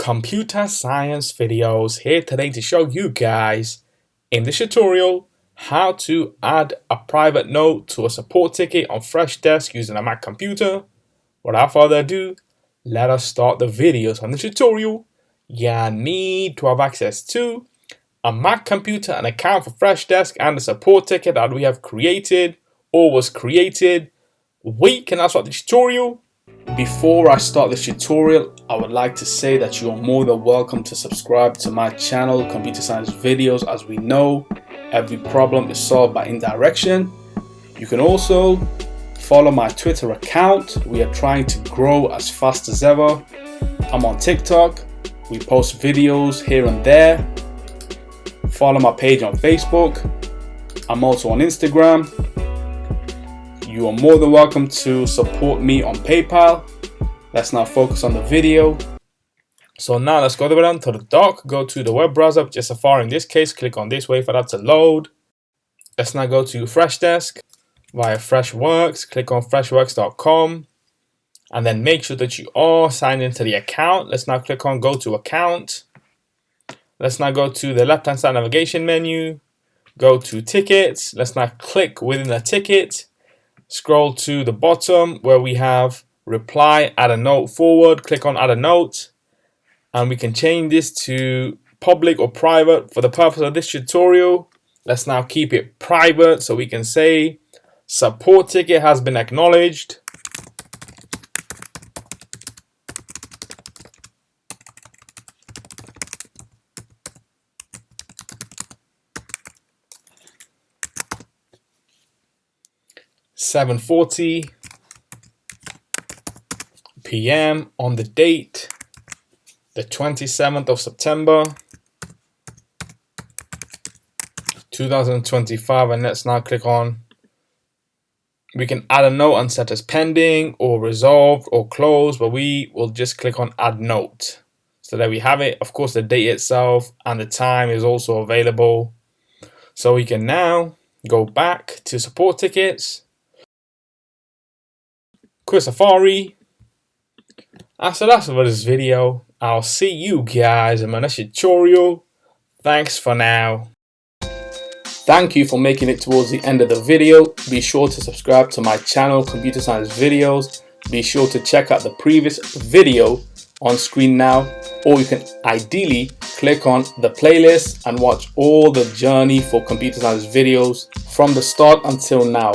Computer Science Videos here today to show you guys in this tutorial how to add a private note to a support ticket on Freshdesk using a Mac computer. Without further ado, let us start the videos on the tutorial. You need to have access to a Mac computer, an account for Freshdesk, and the support ticket that we have created or was created. We can now start the tutorial. Before I start this tutorial, I would like to say that you are more than welcome to subscribe to my channel, Computer Science Videos. As we know, every problem is solved by indirection. You can also follow my Twitter account. We are trying to grow as fast as ever. I'm on TikTok. We post videos here and there. Follow my page on Facebook. I'm also on Instagram. You are more than welcome to support me on PayPal. Let's now focus on the video. So now let's go down to the dock, go to the web browser, which is Safari in this case, click on this, wait for that to load. Let's now go to Freshdesk via Freshworks, click on freshworks.com, and then make sure that you are signed into the account. Let's now click on go to account. Let's now go to the left hand side navigation menu, go to tickets. Let's now click within the ticket. Scroll to the bottom where we have reply, add a note forward, click on add a note, and we can change this to public or private for the purpose of this tutorial. Let's now keep it private so we can say support ticket has been acknowledged. (7:40 p.m. on the date, the 27th of September 2025, and let's now click on, we can add a note and set as pending or resolved or closed, but we will just click on add note. So there we have it. Of course, the date itself and the time is also available. So we can now go back to support tickets, quit Safari. So that's it for this video. I'll see you guys in my next tutorial. Thanks for now. Thank you for making it towards the end of the video. Be sure to subscribe to my channel, Computer Science Videos. Be sure to check out the previous video on screen now, or you can ideally click on the playlist and watch all the journey for Computer Science Videos from the start until now.